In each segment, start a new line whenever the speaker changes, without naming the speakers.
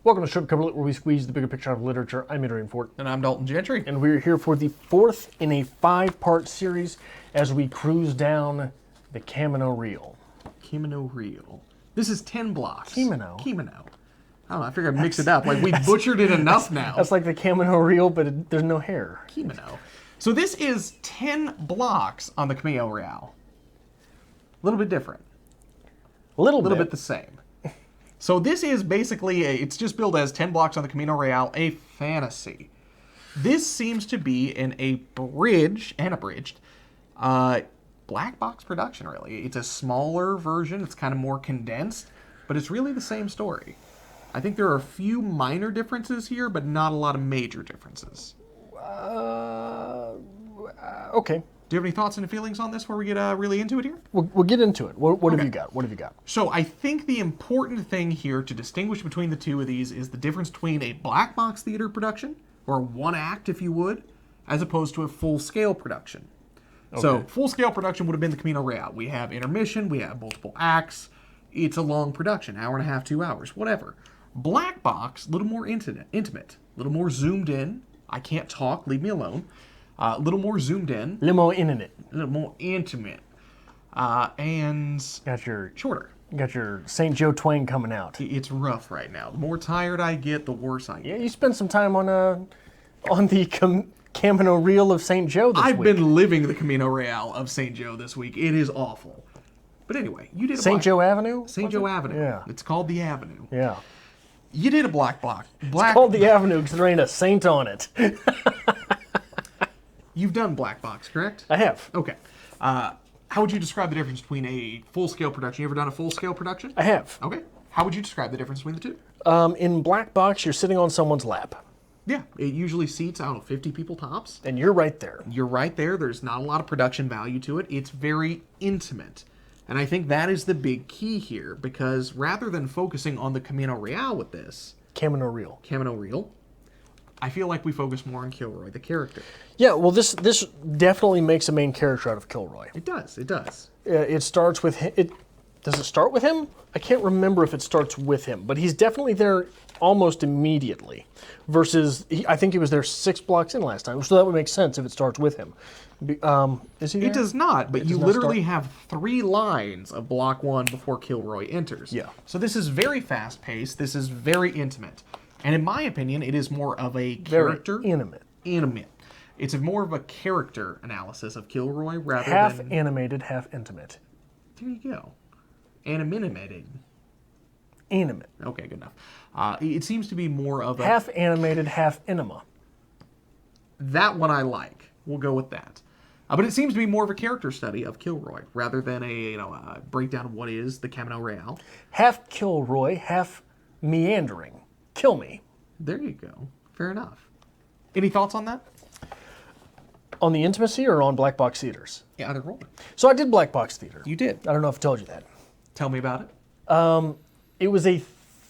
Welcome to Strip Cover Lit, where we squeeze the bigger picture out of literature. I'm Adrian Fort.
And I'm Dalton Gentry.
And we're here for the fourth in a 5-part series as we cruise down the Camino Real.
Camino Real. This is 10 blocks.
Camino.
I don't know, I figured I'd mix it up. Like, we butchered it enough now.
That's like the Camino Real, but there's no hair.
Camino. So this is 10 blocks on the Camino Real. A little bit different.
A little
bit the same. So this is basically, it's just billed as 10 blocks on the Camino Real, a fantasy. This seems to be an abridged black box production, really. It's a smaller version, it's kind of more condensed, but it's really the same story. I think there are a few minor differences here, but not a lot of major differences.
Okay.
Do you have any thoughts and feelings on this before we get really into it here?
We'll get into it. What have you got? What have you got?
So I think the important thing here to distinguish between the two of these is the difference between a black box theater production, or one act if you would, as opposed to a full-scale production. Okay. So full-scale production would have been the Camino Real. We have intermission, we have multiple acts. It's a long production, hour and a half, 2 hours, whatever. Black box, a little more intimate, a little more zoomed in. I can't talk, leave me alone. A little more zoomed in.
A little more intimate.
A little more intimate. And
got your
shorter.
Got your St. Joe twang coming out.
It's rough right now. The more tired I get, the worse I get.
Yeah, you spent some time on the Camino Real of St. Joe this week.
I've been living the Camino Real of St. Joe this week. It is awful. But anyway, you did a
St. Joe Avenue?
St. Joe Avenue.
Yeah.
It's called the Avenue.
Yeah.
You did a black box.
It's called the Avenue because there ain't a saint on it.
You've done black box, correct?
I have.
Okay. How would you describe the difference between a full-scale production? You ever done a full-scale production?
I have.
Okay. How would you describe the difference between the two?
In black box, you're sitting on someone's lap.
Yeah. It usually seats, 50 people tops.
And you're right there.
You're right there. There's not a lot of production value to it. It's very intimate. And I think that is the big key here, because rather than focusing on the Camino Real with this...
Camino Real,
I feel like we focus more on Kilroy, the character.
Yeah, well, this definitely makes a main character out of Kilroy.
It does.
It starts with him. Does it start with him? I can't remember if it starts with him, but he's definitely there almost immediately. Versus, I think he was there 6 blocks in last time, so that would make sense if it starts with him. Is he there?
It does not, but you literally have 3 lines of block 1 before Kilroy enters.
Yeah.
So this is very fast-paced. This is very intimate. And in my opinion, it is more of a character...
Very intimate.
It's more of a character analysis of Kilroy rather than...
Half animated, half intimate.
There you go. Animated.
Intimate.
Okay, good enough. It seems to be more of a...
Half animated, half intima.
That one I like. We'll go with that. But it seems to be more of a character study of Kilroy rather than a breakdown of what is the Camino Real.
Half Kilroy, half meandering. Kill me.
There you go. Fair enough. Any thoughts on that?
On the intimacy or on black box theaters?
Yeah, either one.
So I did black box theater.
You did.
I don't know if I told you that.
Tell me about it.
It was a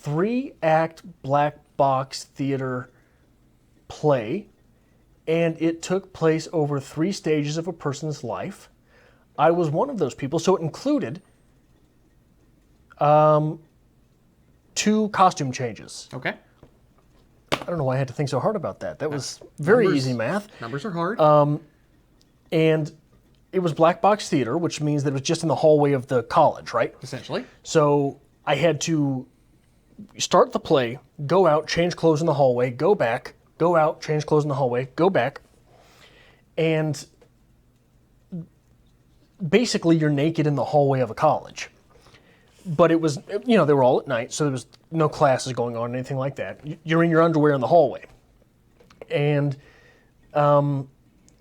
3-act black box theater play, and it took place over 3 stages of a person's life. I was one of those people, so it included 2 costume changes.
Okay.
I don't know why I had to think so hard about that. That was very easy math.
Numbers are hard.
And it was black box theater, which means that it was just in the hallway of the college, right?
Essentially.
So I had to start the play, go out, change clothes in the hallway, go back, go out, change clothes in the hallway, go back. And basically you're naked in the hallway of a college. But it was, they were all at night, so there was no classes going on, anything like that. You're in your underwear in the hallway. And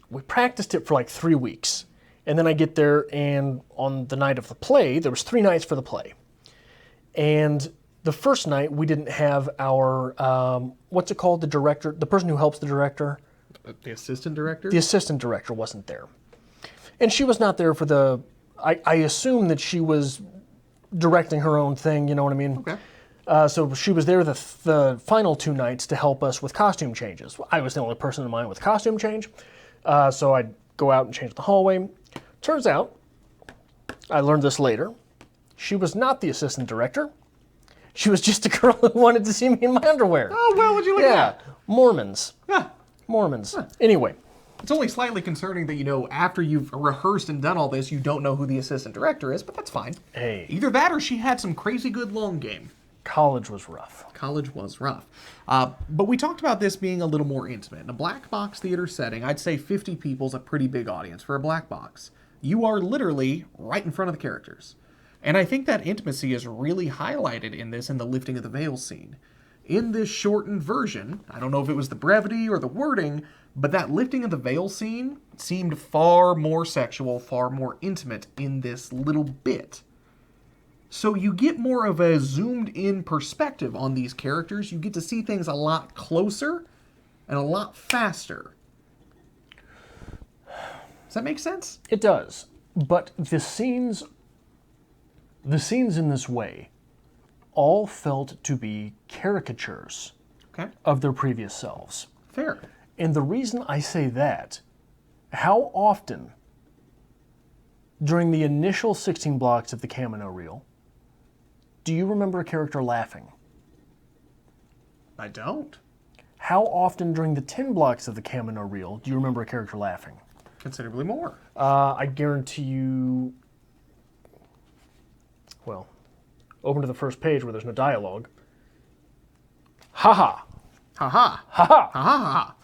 we practiced it for like 3 weeks. And then I get there, and on the night of the play, there was 3 nights for the play. And the first night, we didn't have our, what's it called, the director, the person who helps the director?
The assistant director?
The assistant director wasn't there. And she was not there for I assume that she was directing her own thing, you know what I mean?
Okay.
So she was there the final 2 nights to help us with costume changes. I was the only person in mind with costume change. So I'd go out and change the hallway. Turns out, I learned this later, she was not the assistant director. She was just a girl who wanted to see me in my underwear.
Oh, well, would you look at
Yeah,
that?
Mormons.
Yeah.
Mormons. Anyway,
It's only slightly concerning that, after you've rehearsed and done all this, you don't know who the assistant director is, but that's fine.
hey,
Either that or she had some crazy good long game.
college was rough.
College was rough. But we talked about this being a little more intimate. In a black box theater setting, I'd say 50 people's a pretty big audience for a black box. You are literally right in front of the characters. And I think that intimacy is really highlighted in the lifting of the veil scene. In this shortened version, I don't know if it was the brevity or the wording, but that lifting of the veil scene seemed far more sexual, far more intimate in this little bit. So you get more of a zoomed in perspective on these characters. You get to see things a lot closer and a lot faster. Does that make sense?
It does. But the scenes in this way all felt to be caricatures
Okay.
of their previous selves.
Fair.
And the reason I say that, how often during the initial 16 blocks of the Camino Real do you remember a character laughing?
I don't.
How often during the 10 blocks of the Camino Real do you remember a character laughing?
Considerably more.
I guarantee you, well, open to the first page where there's no dialogue. Ha-ha.
Ha-ha.
Ha-ha.
Ha ha ha.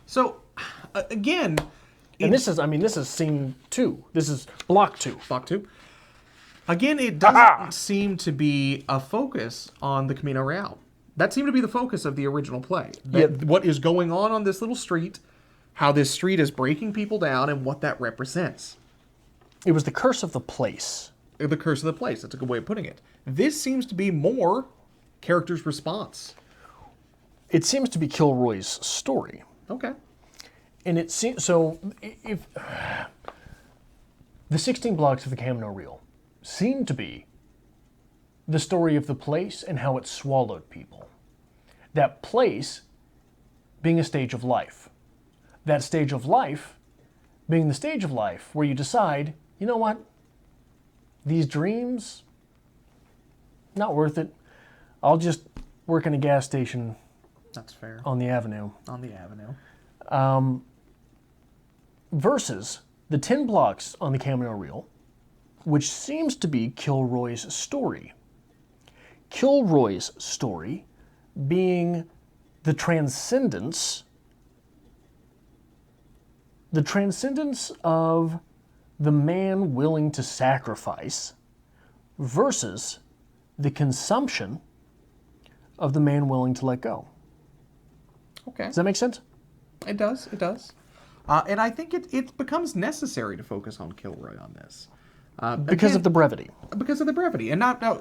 So, again,
And this is scene 2. This is block 2.
block 2. Again, it doesn't seem to be a focus on the Camino Real. That seemed to be the focus of the original play. What is going on this little street, how this street is breaking people down, and what that represents.
It was the curse of the place.
The curse of the place. That's a good way of putting it. This seems to be more character's response.
It seems to be Kilroy's story.
Okay.
And it seems so. If the 16 blocks of the Camino Real seem to be the story of the place and how it swallowed people. That place being a stage of life. That stage of life being the stage of life where you decide, you know what? These dreams, not worth it. I'll just work in a gas station
That's fair.
on the avenue.
On the avenue.
Versus the 10 blocks on the Camino Real, which seems to be Kilroy's story. Kilroy's story being the transcendence of the man willing to sacrifice versus the consumption of the man willing to let go.
Okay.
Does that make sense?
It does. It does. And I think it becomes necessary to focus on Kilroy on this.
Because of the brevity.
Because of the brevity. And now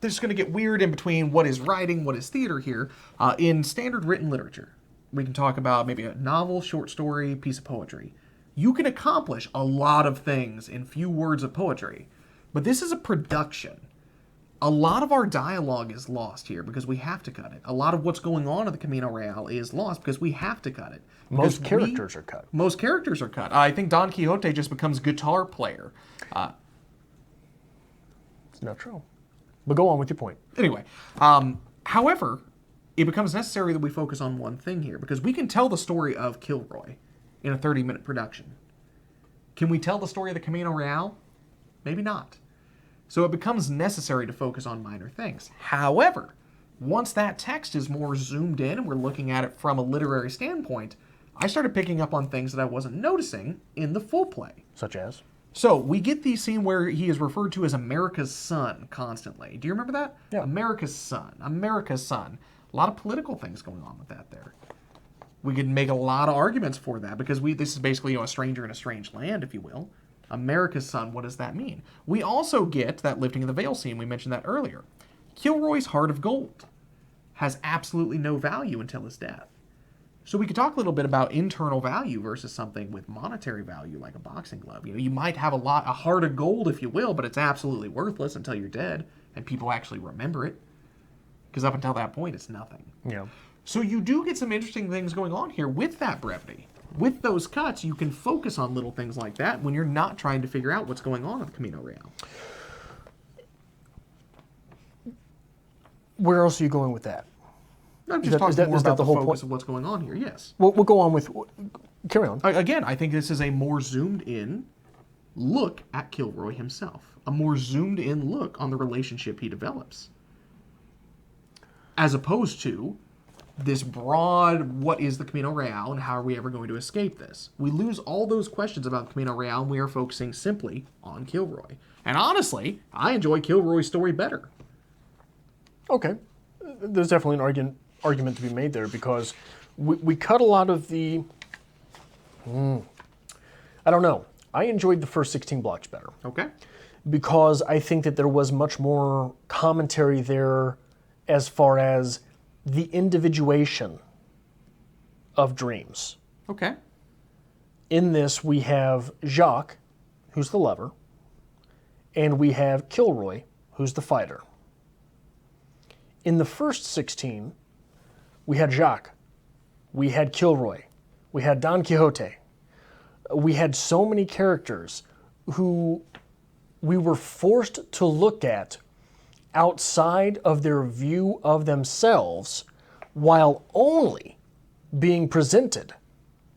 this is going to get weird in between what is writing, what is theater here. In standard written literature, we can talk about maybe a novel, short story, piece of poetry. You can accomplish a lot of things in few words of poetry. But this is a production. A lot of our dialogue is lost here because we have to cut it. A lot of what's going on in the Camino Real is lost because we have to cut it.
Most characters are cut.
Most characters are cut. I think Don Quixote just becomes guitar player.
It's not true. But go on with your point.
Anyway, however, it becomes necessary that we focus on one thing here because we can tell the story of Kilroy in a 30-minute production. Can we tell the story of the Camino Real? Maybe not. So it becomes necessary to focus on minor things. However, once that text is more zoomed in and we're looking at it from a literary standpoint, I started picking up on things that I wasn't noticing in the full play.
Such as?
So we get the scene where he is referred to as America's son constantly. Do you remember that?
Yeah.
America's son. America's son. A lot of political things going on with that there. We could make a lot of arguments for that because this is basically a stranger in a strange land, if you will. America's son, what does that mean? We also get that lifting of the veil scene. We mentioned that earlier. Kilroy's heart of gold has absolutely no value until his death. So we could talk a little bit about internal value versus something with monetary value like a boxing glove. You might have a heart of gold, if you will, but it's absolutely worthless until you're dead and people actually remember it. Because up until that point, it's nothing.
Yeah.
So you do get some interesting things going on here with that brevity. With those cuts, you can focus on little things like that when you're not trying to figure out what's going on in the Camino Real.
Where else are you going with that?
I'm
Is
just
that- is
talking
that-
more
is that
about
the
the
whole
focus
point?
of what's going on here. Yes.
We'll go on with. Carry on.
Again, I think this is a more zoomed in look at Kilroy himself, a more zoomed in look on the relationship he develops, as opposed to this broad, what is the Camino Real and how are we ever going to escape this? We lose all those questions about Camino Real and we are focusing simply on Kilroy. And honestly, I enjoy Kilroy's story better.
Okay, there's definitely an argument to be made there because we cut a lot of the. I don't know. I enjoyed the first 16 blocks better
Okay?
because I think that there was much more commentary there as far as the individuation of dreams.
Okay.
In this, we have Jacques, who's the lover, and we have Kilroy, who's the fighter. In the first 16, we had Jacques, we had Kilroy, we had Don Quixote. We had so many characters who we were forced to look at outside of their view of themselves while only being presented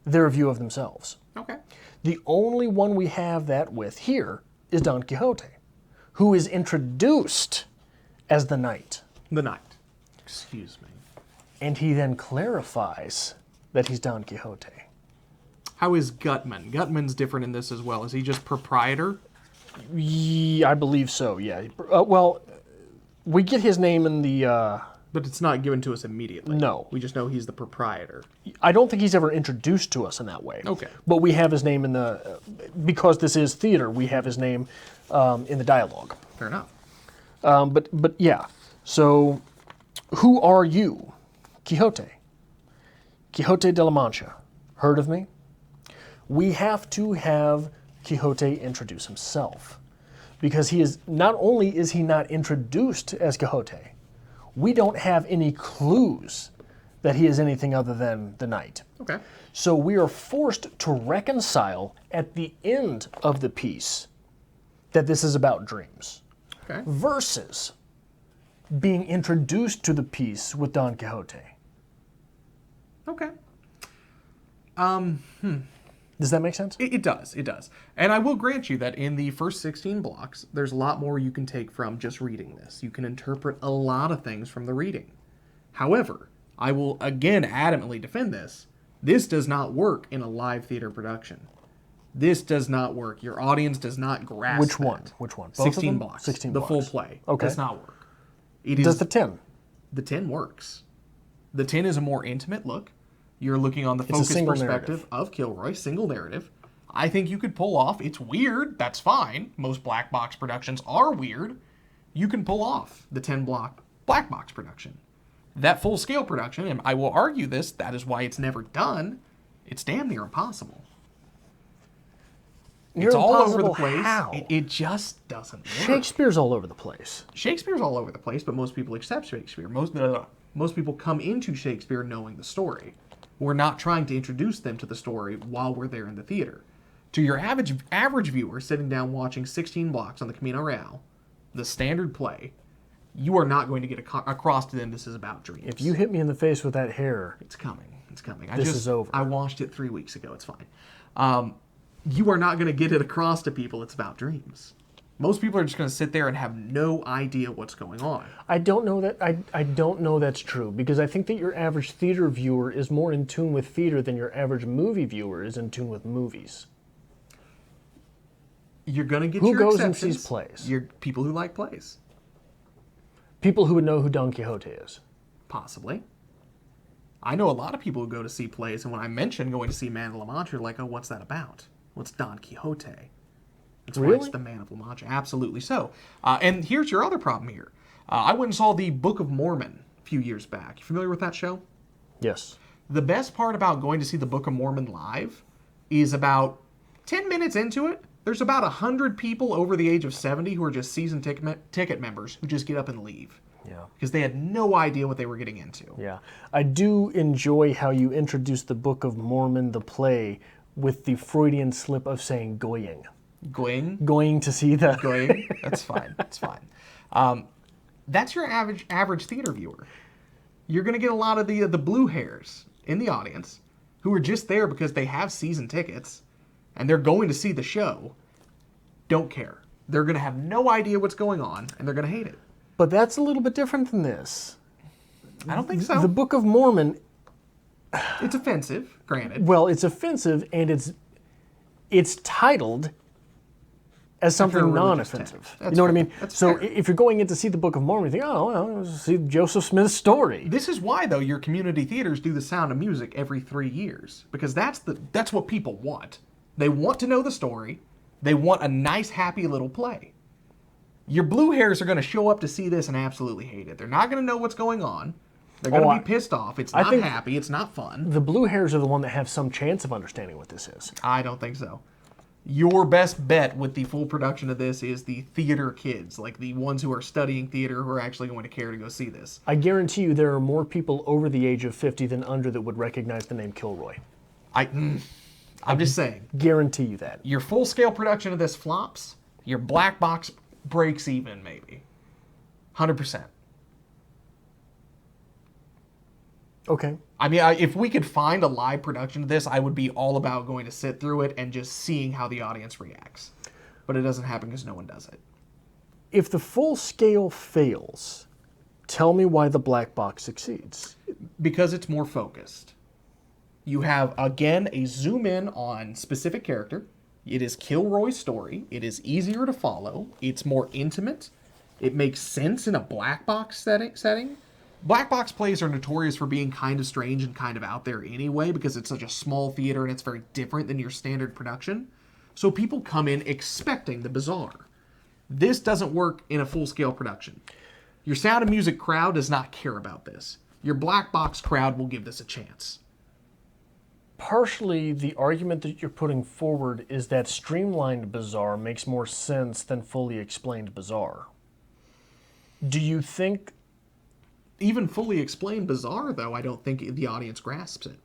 their view of themselves.
Okay.
The only one we have that with here is Don Quixote, who is introduced as the knight.
The Knight. Excuse me.
And he then clarifies that he's Don Quixote.
How is Gutman? Gutman's different in this as well. Is he just proprietor?
Yeah, I believe so, yeah. Well, we get his name in the...
But it's not given to us immediately.
No.
We just know he's the proprietor.
I don't think he's ever introduced to us in that way.
Okay.
But we have his name in the... because this is theater, we have his name in the dialogue.
Fair enough.
But yeah, so who are you? Quixote. Quixote de la Mancha. Heard of me? We have to have Quixote introduce himself. Because he is, not only is he not introduced as Quixote, we don't have any clues that he is anything other than the knight.
Okay.
So we are forced to reconcile at the end of the piece that this is about dreams.
Okay.
Versus being introduced to the piece with Don Quixote.
Okay.
Does that make sense?
It does. It does. And I will grant you that in the first 16 blocks, there's a lot more you can take from just reading this. You can interpret a lot of things from the reading. However, I will again adamantly defend this. This does not work in a live theater production. This does not work. Your audience does not grasp
Which one?
that.
Which one? Both of
16
them?
blocks.
16
the
blocks.
full play.
Okay.
Does not work. It
Does
is
the 10?
the 10 works. The 10 is a more intimate look. You're looking on the focus
single
perspective
narrative.
of Kilroy, single narrative. I think you could pull off. It's weird. That's fine. Most black box productions are weird. You can pull off the 10 block black box production. That full scale production, and I will argue this, that is why it's never done. It's damn near impossible. It's all over the place.
How?
It just doesn't work.
Shakespeare's all over the place.
Shakespeare's all over the place, but most people accept Shakespeare. Most people come into Shakespeare knowing the story. We're not trying to introduce them to the story while we're there in the theater. To your average viewer sitting down watching 16 blocks on the Camino Real, the standard play, you are not going to get across to them this is about dreams.
If you hit me in the face with that hair,
It's coming. It's coming.
This is over.
I watched it 3 weeks ago. It's fine. You are not going to get it across to people it's about dreams. Most people are just going to sit there and have no idea what's going on.
I don't know that. I don't know that's true because I think that your average theater viewer is more in tune with theater than your average movie viewer is in tune with movies.
You're going to get
Who
your
goes and
exceptions.
sees plays?
You're people who like plays.
People who would know who Don Quixote is.
Possibly. I know a lot of people who go to see plays, and when I mention going to see Man of La Mancha, they're like, oh, what's that about? What's Don Quixote? That's why it's
Really?
the Man of La Mancha. Absolutely so. And here's your other problem here. I went and saw the Book of Mormon a few years back. You familiar with that show?
Yes.
The best part about going to see the Book of Mormon live is about 10 minutes into it, there's about 100 people over the age of 70 who are just season ticket members who just get up and leave.
Yeah.
Because they had no idea what they were getting into.
Yeah. I do enjoy how you introduced the Book of Mormon, the play, with the Freudian slip of saying going.
Going.
Going to see the...
Going. That's fine. That's fine. That's your average theater viewer. You're going to get a lot of the blue hairs in the audience who are just there because they have season tickets and they're going to see the show. Don't care. They're going to have no idea what's going on and they're going to hate it.
But that's a little bit different than this.
I don't think so.
The Book of Mormon,
It's offensive, granted.
well, it's offensive and it's titled as something
After a religious
non-offensive.
text.
You
That's
know what I
fair.
mean?
That's
So
fair.
if you're going in to see the Book of Mormon, you think, oh, well, see Joseph Smith's story.
This is why, though, your community theaters do the Sound of Music every 3 years. Because that's what people want. They want to know the story. They want a nice, happy little play. Your blue hairs are going to show up to see this and absolutely hate it. They're not going to know what's going on. They're going to be pissed off. It's not
think-
happy. It's not fun.
The blue hairs are the one that have some chance of understanding what this is.
I don't think so. Your best bet with the full production of this is the theater kids, like the ones who are studying theater who are actually going to care to go see this.
I guarantee you there are more people over the age of 50 than under that would recognize the name Kilroy.
I'm just saying.
Guarantee you that.
Your full-scale production of this flops. Your black box breaks even, maybe. 100%.
Okay.
I mean, if we could find a live production of this, I would be all about going to sit through it and just seeing how the audience reacts. But it doesn't happen because no one does it.
If the full scale fails, tell me why the black box succeeds.
Because it's more focused. You have, again, a zoom in on specific character. It is Kilroy's story. It is easier to follow. It's more intimate. It makes sense in a black box setting. Black box plays are notorious for being kind of strange and kind of out there anyway because it's such a small theater and it's very different than your standard production. So people come in expecting the bizarre. This doesn't work in a full-scale production. Your Sound of Music crowd does not care about this. Your black box crowd will give this a chance.
Partially, the argument that you're putting forward is that streamlined bizarre makes more sense than fully explained bizarre. Do you think...
Even fully explained bizarre, though, I don't think the audience grasps it.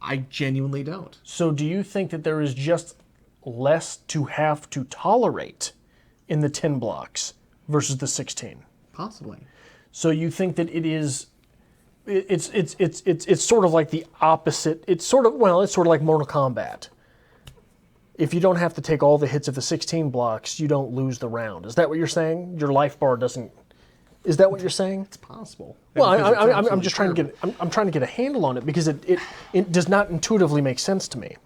I genuinely don't.
So do you think that there is just less to have to tolerate in the 10 blocks versus the 16?
Possibly.
So you think that it is... It's sort of like the opposite. It's sort of like Mortal Kombat. If you don't have to take all the hits of the 16 blocks, you don't lose the round. Is that what you're saying? Your life bar doesn't... Is that what you're saying?
It's possible.
Well,
Because it's
I'm just trying
absolutely
to get I'm trying to get a handle on it because it does not intuitively make sense to me.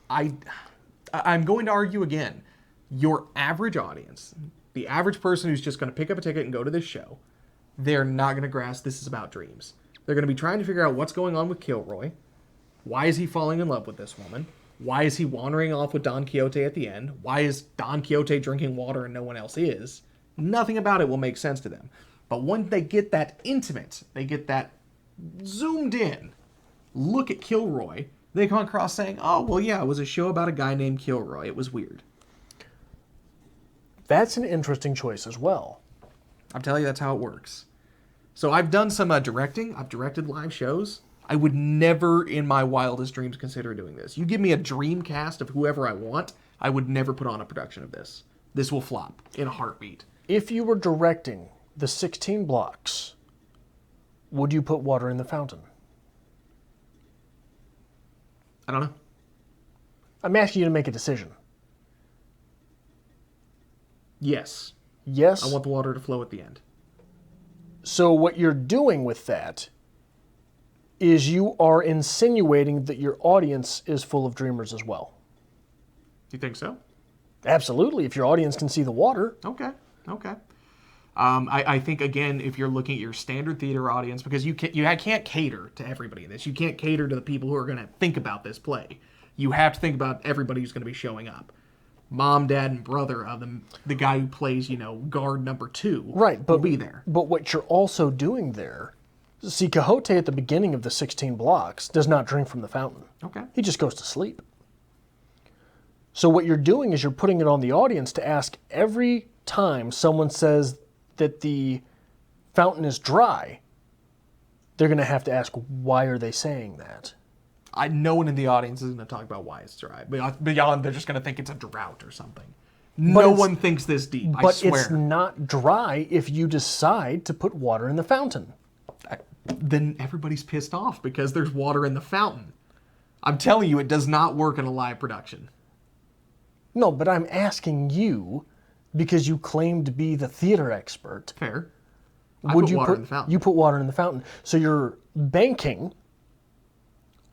I'm going to argue again. Your average audience, the average person who's just going to pick up a ticket and go to this show, they're not going to grasp this is about dreams. They're going to be trying to figure out what's going on with Kilroy. Why is he falling in love with this woman? Why is he wandering off with Don Quixote at the end? Why is Don Quixote drinking water and no one else is? Nothing about it will make sense to them. But when they get that intimate, they get that zoomed in look at Kilroy, they come across saying, oh, well, yeah, it was a show about a guy named Kilroy. It was weird.
That's an interesting choice as well.
I'm telling you, that's how it works. So I've done some directing. I've directed live shows. I would never in my wildest dreams consider doing this. You give me a dream cast of whoever I want, I would never put on a production of this. This will flop in a heartbeat.
If you were directing the 16 blocks, would you put water in the fountain?
I don't know.
I'm asking you to make a decision.
Yes.
Yes?
I want the water to flow at the end.
So what you're doing with that is you are insinuating that your audience is full of dreamers as well.
You think so?
Absolutely, if your audience can see the water.
Okay. I think, again, if you're looking at your standard theater audience, because you can't cater to everybody in this. You can't cater to the people who are going to think about this play. You have to think about everybody who's going to be showing up. Mom, dad, and brother of the guy who plays, guard number 2
Right, but
will be there.
But what you're also doing there, see, Quixote at the beginning of the 16 blocks does not drink from the fountain.
Okay.
He just goes to sleep. So what you're doing is you're putting it on the audience to ask every time someone says that the fountain is dry, they're going to have to ask, why are they saying that?
No one in the audience is going to talk about why it's dry. Beyond, they're just going to think it's a drought or something. No one thinks this deep, I
But
swear.
it's not dry if you decide to put water in the fountain.
Then everybody's pissed off because there's water in the fountain. I'm telling you, it does not work in a live production.
No, but I'm asking you, because you claim to be the theater expert.
Fair. I put water in the fountain.
You put water in the fountain. So you're banking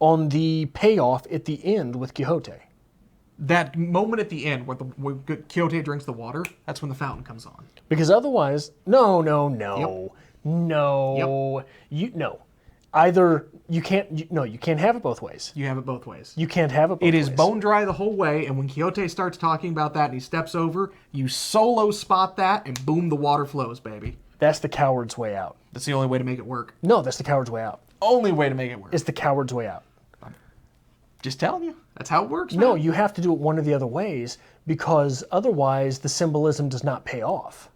on the payoff at the end with Quixote.
That moment at the end where Quixote drinks the water, that's when the fountain comes on.
Because otherwise, no. Either you can't have it both ways.
You have it both ways.
You can't have it both ways.
It is bone dry the whole way, and when Quixote starts talking about that and he steps over, you solo spot that, and boom, the water flows, baby.
That's the coward's way out.
That's the only way to make it work.
No, that's the coward's way out.
Only way to make it work.
It's the coward's way out.
Just telling you. That's how it works, man.
No, you have to do it one of the other ways, because otherwise the symbolism does not pay off.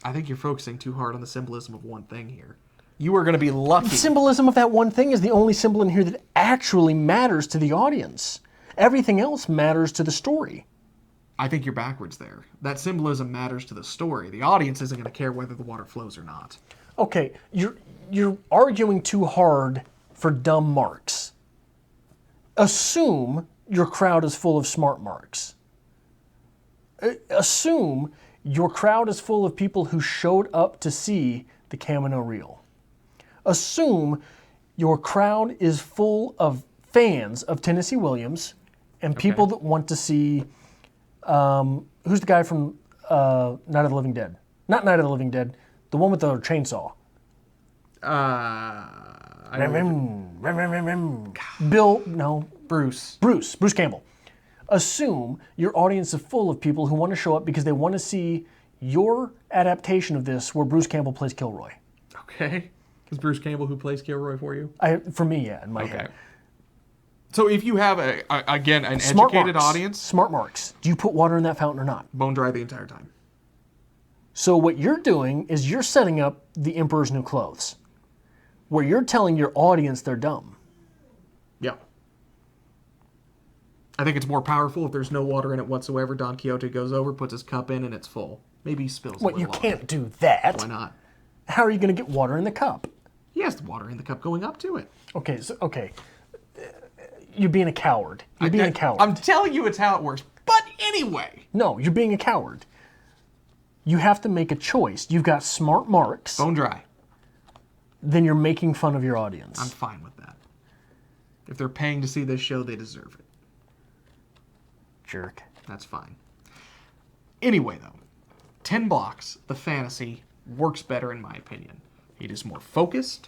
I think you're focusing too hard on the symbolism of one thing here. You are going to be lucky.
The symbolism of that one thing is the only symbol in here that actually matters to the audience. Everything else matters to the story.
I think you're backwards there. That symbolism matters to the story. The audience isn't going to care whether the water flows or not.
Okay, you're arguing too hard for dumb marks. Assume your crowd is full of smart marks. Assume your crowd is full of people who showed up to see the Camino Real. Assume your crowd is full of fans of Tennessee Williams and people that want to see, who's the guy from Night of the Living Dead? Not Night of the Living Dead, the one with the chainsaw. Bruce Campbell. Assume your audience is full of people who want to show up because they want to see your adaptation of this where Bruce Campbell plays Kilroy.
Okay. Is Bruce Campbell who plays Kilroy for you?
For me, yeah, in my head.
So if you have, an
Smart
educated
marks.
audience...
Smart marks. Do you put water in that fountain or not?
Bone dry the entire time.
So what you're doing is you're setting up the Emperor's New Clothes, where you're telling your audience they're dumb.
Yeah. I think it's more powerful if there's no water in it whatsoever. Don Quixote goes over, puts his cup in, and it's full. Maybe he spills a
Well,
little
you
on
can't
it.
do that.
Why not?
How are you going to get water in the cup?
He has the water in the cup going up to it.
Okay. You're being a coward. You're being a coward.
I'm telling you it's how it works. But anyway.
No, you're being a coward. You have to make a choice. You've got smart marks.
Bone dry.
Then you're making fun of your audience.
I'm fine with that. If they're paying to see this show, they deserve it.
Jerk.
That's fine. Anyway, though, 10 blocks, the fantasy, works better in my opinion. It is more focused.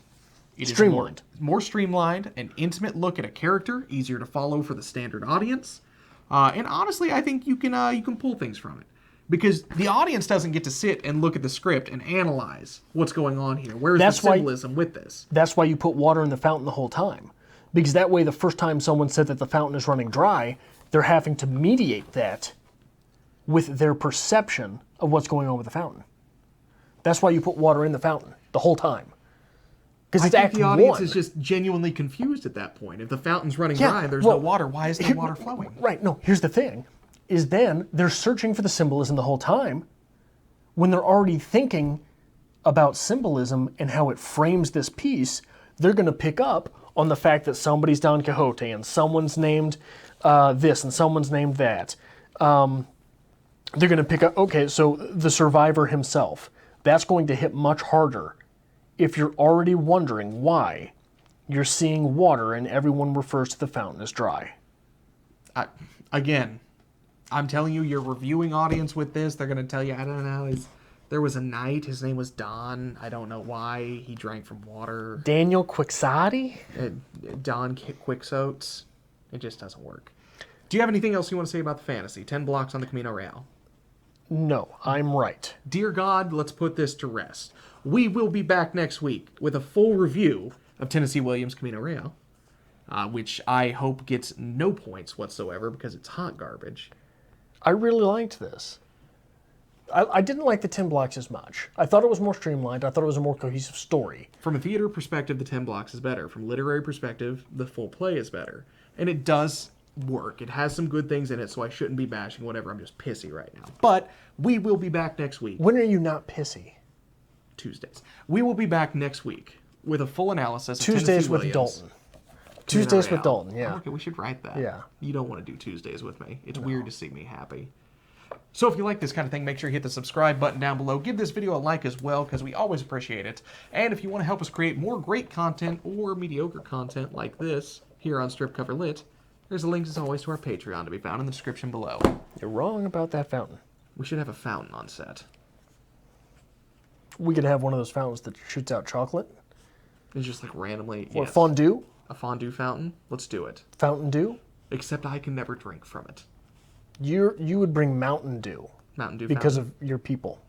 It
Streamlined.
is more streamlined, an intimate look at a character, easier to follow for the standard audience. And honestly, I think you can pull things from it. Because the audience doesn't get to sit and look at the script and analyze what's going on here. Where's the symbolism with this?
That's why you put water in the fountain the whole time. Because that way, the first time someone said that the fountain is running dry, they're having to mediate that with their perception of what's going on with the fountain. That's why you put water in the fountain the whole time. Because it's
I think
Act
the audience
1.
is just genuinely confused at that point. If the fountain's running dry and there's no water, why is the water flowing?
Right, no, here's the thing. Is then they're searching for the symbolism the whole time when they're already thinking about symbolism and how it frames this piece. They're going to pick up on the fact that somebody's Don Quixote and someone's named this and someone's named that. They're going to pick up, okay, so the survivor himself. That's going to hit much harder if you're already wondering why you're seeing water and everyone refers to the fountain as dry.
Again, I'm telling you, your reviewing audience with this, they're going to tell you, I don't know, there was a knight, his name was Don, I don't know why, he drank from water.
Daniel Quixote?
Don Quixotes. It just doesn't work. Do you have anything else you want to say about the fantasy? 10 blocks on the Camino Real.
No, I'm right.
Dear God, let's put this to rest. We will be back next week with a full review of Tennessee Williams' Camino Real, which I hope gets no points whatsoever because it's hot garbage.
I really liked this. I didn't like the 10 blocks as much. I thought it was more streamlined. I thought it was a more cohesive story.
From a theater perspective, the 10 blocks is better. From a literary perspective, the full play is better. And it does work. It has some good things in it, so I shouldn't be bashing whatever. I'm just pissy right now. But we will be back next week.
When are you not pissy?
Tuesdays. We will be back next week with a full analysis of
Tuesdays
Tennessee
with
Williams.
Dalton.
Camino
Tuesdays
Real.
with Dalton, yeah.
Okay, we should write that.
Yeah.
You don't want to do Tuesdays with me. It's weird to see me happy. So if you like this kind of thing, make sure you hit the subscribe button down below. Give this video a like as well, because we always appreciate it. And if you want to help us create more great content or mediocre content like this here on Strip Cover Lit, there's a link, as always, to our Patreon to be found in the description below.
You're wrong about that fountain.
We should have a fountain on set.
We could have one of those fountains that shoots out chocolate.
It's just like randomly...
Or
yes.
fondue.
A fondue fountain? Let's do it.
Fountain Dew.
Except I can never drink from it.
You would bring Mountain Dew.
Mountain Dew
because
fountain.
of your people.